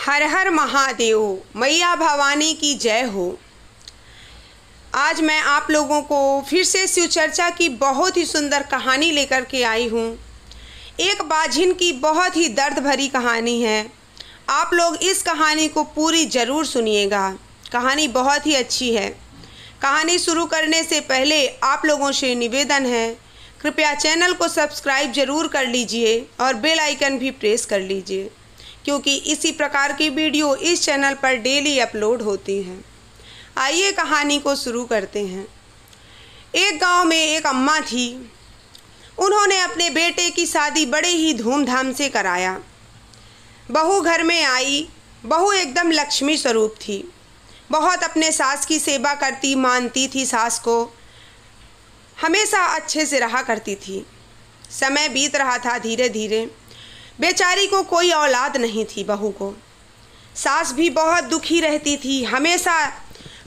हर हर महादेव, मैया भवानी की जय हो। आज मैं आप लोगों को फिर से शिव चर्चा की बहुत ही सुंदर कहानी लेकर के आई हूँ। एक बाझिन की बहुत ही दर्द भरी कहानी है। आप लोग इस कहानी को पूरी ज़रूर सुनिएगा। कहानी बहुत ही अच्छी है। कहानी शुरू करने से पहले आप लोगों से निवेदन है, कृपया चैनल को सब्सक्राइब ज़रूर कर लीजिए और बेल आइकन भी प्रेस कर लीजिए, क्योंकि इसी प्रकार की वीडियो इस चैनल पर डेली अपलोड होती हैं। आइए कहानी को शुरू करते हैं। एक गांव में एक अम्मा थी। उन्होंने अपने बेटे की शादी बड़े ही धूमधाम से कराया। बहू घर में आई। बहू एकदम लक्ष्मी स्वरूप थी। बहुत अपने सास की सेवा करती, मानती थी सास को, हमेशा अच्छे से रहा करती थी। समय बीत रहा था धीरे धीरे। बेचारी को कोई औलाद नहीं थी। बहू को सास भी बहुत दुखी रहती थी। हमेशा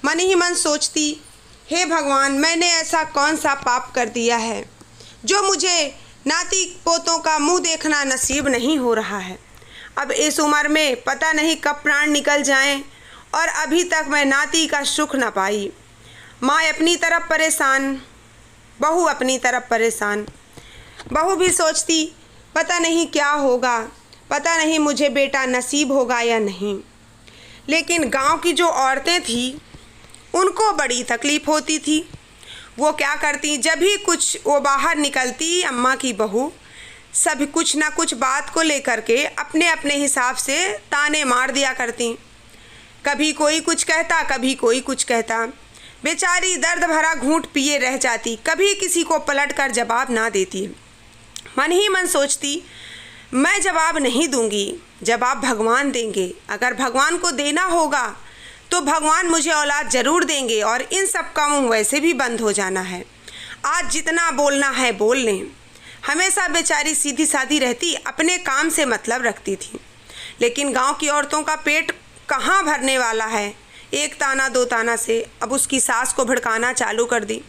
मन ही मन सोचती, हे भगवान, मैंने ऐसा कौन सा पाप कर दिया है जो मुझे नाती पोतों का मुंह देखना नसीब नहीं हो रहा है। अब इस उम्र में पता नहीं कब प्राण निकल जाएं और अभी तक मैं नाती का सुख न पाई। माँ अपनी तरफ परेशान, बहू अपनी तरफ परेशान। बहू भी सोचती, पता नहीं क्या होगा, पता नहीं मुझे बेटा नसीब होगा या नहीं। लेकिन गांव की जो औरतें थीं उनको बड़ी तकलीफ़ होती थी। वो क्या करती, जब भी कुछ वो बाहर निकलती, अम्मा की बहू सब कुछ ना कुछ बात को लेकर के अपने अपने हिसाब से ताने मार दिया करती। कभी कोई कुछ कहता, कभी कोई कुछ कहता। बेचारी दर्द भरा घूंट पिए रह जाती, कभी किसी को पलट कर जवाब ना देती। मन ही मन सोचती, मैं जवाब नहीं दूंगी, जवाब भगवान देंगे। अगर भगवान को देना होगा तो भगवान मुझे औलाद ज़रूर देंगे और इन सब का मुँह वैसे भी बंद हो जाना है। आज जितना बोलना है बोल लें। हमेशा बेचारी सीधी सादी रहती, अपने काम से मतलब रखती थी। लेकिन गांव की औरतों का पेट कहाँ भरने वाला है। एक ताना दो ताना से अब उसकी सास को भड़काना चालू कर दी।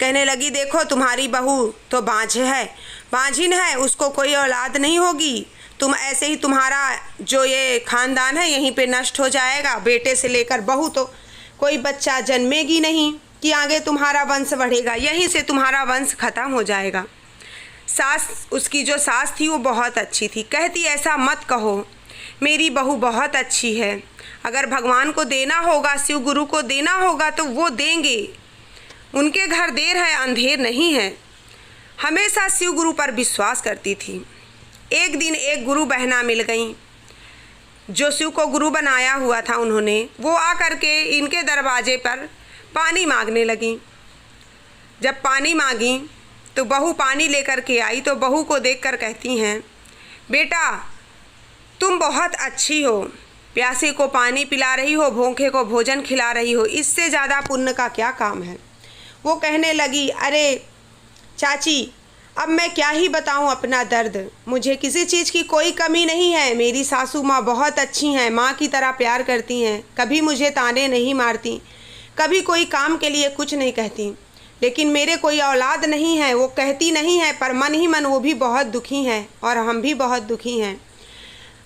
कहने लगी, देखो तुम्हारी बहू तो बांझिन है, उसको कोई औलाद नहीं होगी। तुम ऐसे ही, तुम्हारा जो ये ख़ानदान है यहीं पे नष्ट हो जाएगा। बेटे से लेकर बहू तो कोई बच्चा जन्मेगी नहीं कि आगे तुम्हारा वंश बढ़ेगा, यहीं से तुम्हारा वंश ख़त्म हो जाएगा। सास, उसकी जो सास थी वो बहुत अच्छी थी। कहती, ऐसा मत कहो, मेरी बहू बहुत अच्छी है। अगर भगवान को देना होगा, शिव गुरु को देना होगा तो वो देंगे। उनके घर देर है अंधेर नहीं है। हमेशा शिव गुरु पर विश्वास करती थी। एक दिन एक गुरु बहना मिल गई जो शिव को गुरु बनाया हुआ था उन्होंने। वो आकर के इनके दरवाजे पर पानी मांगने लगी। जब पानी मांगी तो बहू पानी लेकर के आई तो बहू को देखकर कहती हैं, बेटा तुम बहुत अच्छी हो, प्यासे को पानी पिला रही हो, भूखे को भोजन खिला रही हो, इससे ज़्यादा पुण्य का क्या काम है। वो कहने लगी, अरे चाची, अब मैं क्या ही बताऊं अपना दर्द। मुझे किसी चीज़ की कोई कमी नहीं है। मेरी सासू माँ बहुत अच्छी हैं, माँ की तरह प्यार करती हैं, कभी मुझे ताने नहीं मारती, कभी कोई काम के लिए कुछ नहीं कहती। लेकिन मेरे कोई औलाद नहीं है। वो कहती नहीं है पर मन ही मन वो भी बहुत दुखी हैं और हम भी बहुत दुखी हैं।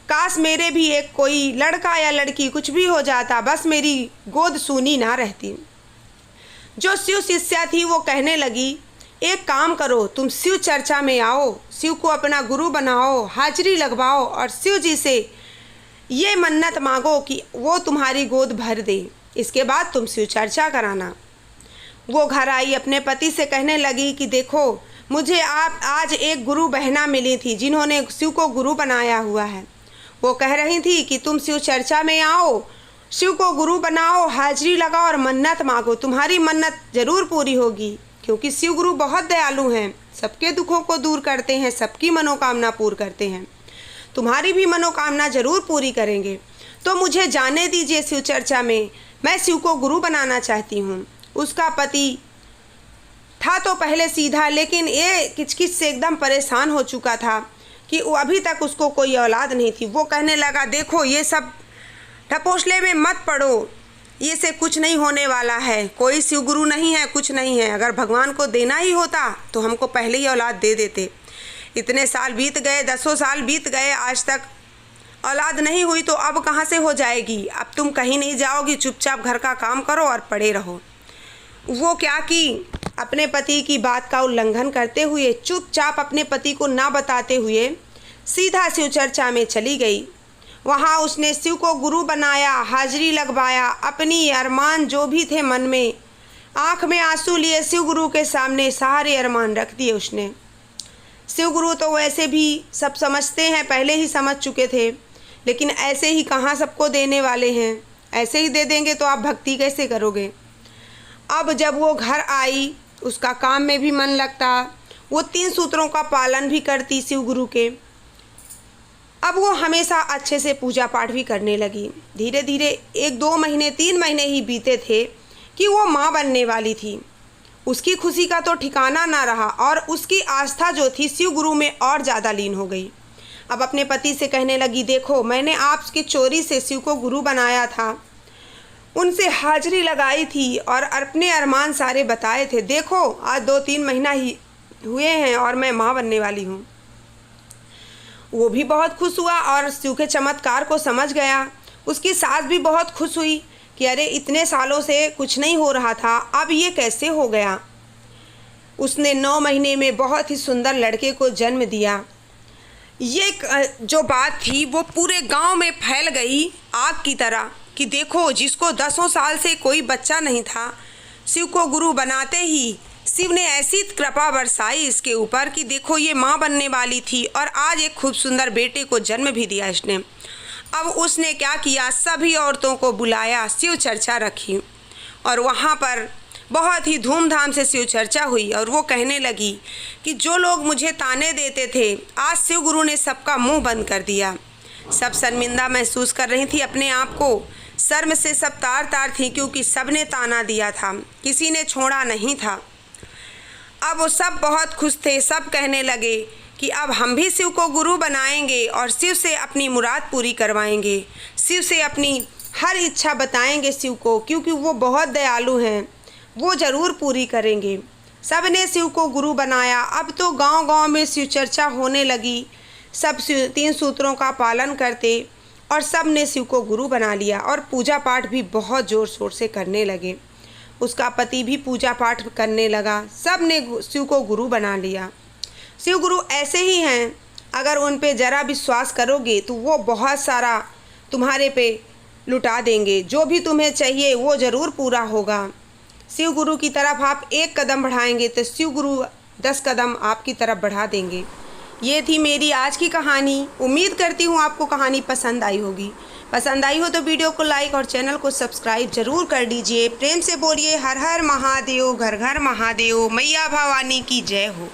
काश मेरे भी एक कोई लड़का या लड़की कुछ भी हो जाता, बस मेरी गोद सूनी ना रहती। जो शिव शिष्या थी वो कहने लगी, एक काम करो, तुम शिव चर्चा में आओ, शिव को अपना गुरु बनाओ, हाजिरी लगवाओ और शिव जी से ये मन्नत मांगो कि वो तुम्हारी गोद भर दे। इसके बाद तुम शिव चर्चा कराना। वो घर आई, अपने पति से कहने लगी कि देखो, मुझे आप आज एक गुरु बहना मिली थी जिन्होंने शिव को गुरु बनाया हुआ है। वो कह रही थी कि तुम शिव चर्चा में आओ, शिव को गुरु बनाओ, हाजिरी लगाओ और मन्नत मांगो, तुम्हारी मन्नत ज़रूर पूरी होगी। क्योंकि शिव गुरु बहुत दयालु हैं, सबके दुखों को दूर करते हैं, सबकी मनोकामना पूर्ण करते हैं। तुम्हारी भी मनोकामना ज़रूर पूरी करेंगे। तो मुझे जाने दीजिए शिव चर्चा में, मैं शिव को गुरु बनाना चाहती हूँ। उसका पति था तो पहले सीधा, लेकिन ये किचकिच से एकदम परेशान हो चुका था कि वो अभी तक उसको कोई औलाद नहीं थी। वो कहने लगा, देखो ये सब ढपोसले में मत पड़ो, ये से कुछ नहीं होने वाला है। कोई शिव गुरु नहीं है, कुछ नहीं है। अगर भगवान को देना ही होता तो हमको पहले ही औलाद दे देते। इतने साल बीत गए, 10 साल बीत गए, आज तक औलाद नहीं हुई तो अब कहाँ से हो जाएगी। अब तुम कहीं नहीं जाओगी, चुपचाप घर का काम करो और पड़े रहो। वो क्या कि अपने पति की बात का उल्लंघन करते हुए चुपचाप अपने पति को ना बताते हुए सीधा शिव चर्चा में चली गई। वहाँ उसने शिव को गुरु बनाया, हाजिरी लगवाया, अपनी अरमान जो भी थे मन में, आँख में आंसू लिए शिव गुरु के सामने सारे अरमान रख दिए उसने। शिव गुरु तो वैसे भी सब समझते हैं, पहले ही समझ चुके थे, लेकिन ऐसे ही कहाँ सबको देने वाले हैं। ऐसे ही दे देंगे तो आप भक्ति कैसे करोगे। अब जब वो घर आई, उसका काम में भी मन लगता, वो 3 सूत्रों का पालन भी करती शिव गुरु के। अब वो हमेशा अच्छे से पूजा पाठ भी करने लगी। धीरे धीरे 1-2 महीने 3 महीने ही बीते थे कि वो माँ बनने वाली थी। उसकी खुशी का तो ठिकाना ना रहा और उसकी आस्था जो थी शिव गुरु में और ज़्यादा लीन हो गई। अब अपने पति से कहने लगी, देखो मैंने आपकी चोरी से शिव को गुरु बनाया था, उनसे हाजिरी लगाई थी और अपने अरमान सारे बताए थे। देखो आज 2-3 महीना ही हुए हैं और मैं माँ बनने वाली हूँ। वो भी बहुत खुश हुआ और शिव के चमत्कार को समझ गया। उसकी सास भी बहुत खुश हुई कि अरे इतने सालों से कुछ नहीं हो रहा था, अब ये कैसे हो गया। उसने 9 महीने में बहुत ही सुंदर लड़के को जन्म दिया। ये जो बात थी वो पूरे गांव में फैल गई आग की तरह कि देखो जिसको 10 साल से कोई बच्चा नहीं था, शिव को गुरु बनाते ही शिव ने ऐसी कृपा बरसाई इसके ऊपर कि देखो ये माँ बनने वाली थी और आज एक खूब सुंदर बेटे को जन्म भी दिया इसने। अब उसने क्या किया, सभी औरतों को बुलाया, शिव चर्चा रखी और वहाँ पर बहुत ही धूमधाम से शिव चर्चा हुई। और वो कहने लगी कि जो लोग मुझे ताने देते थे, आज शिव गुरु ने सबका मुंह बंद कर दिया। सब शर्मिंदा महसूस कर रही थी अपने आप को, शर्म से सब तार तार थी क्योंकि सब ने ताना दिया था, किसी ने छोड़ा नहीं था। अब वो सब बहुत खुश थे। सब कहने लगे कि अब हम भी शिव को गुरु बनाएंगे और शिव से अपनी मुराद पूरी करवाएंगे, शिव से अपनी हर इच्छा बताएंगे शिव को, क्योंकि वो बहुत दयालु हैं, वो ज़रूर पूरी करेंगे। सब ने शिव को गुरु बनाया। अब तो गांव-गांव में शिव चर्चा होने लगी। सब 3 सूत्रों का पालन करते और सब ने शिव को गुरु बना लिया और पूजा पाठ भी बहुत ज़ोर शोर से करने लगे। उसका पति भी पूजा पाठ करने लगा। सब ने शिव को गुरु बना लिया। शिव गुरु ऐसे ही हैं, अगर उन पे ज़रा विश्वास करोगे तो वो बहुत सारा तुम्हारे पे लुटा देंगे। जो भी तुम्हें चाहिए वो ज़रूर पूरा होगा। शिव गुरु की तरफ आप 1 कदम बढ़ाएंगे तो शिव गुरु 10 कदम आपकी तरफ बढ़ा देंगे। ये थी मेरी आज की कहानी। उम्मीद करती हूँ आपको कहानी पसंद आई होगी। पसंद आई हो तो वीडियो को लाइक और चैनल को सब्सक्राइब जरूर कर दीजिए। प्रेम से बोलिए हर हर महादेव, घर घर महादेव, मैया भवानी की जय हो।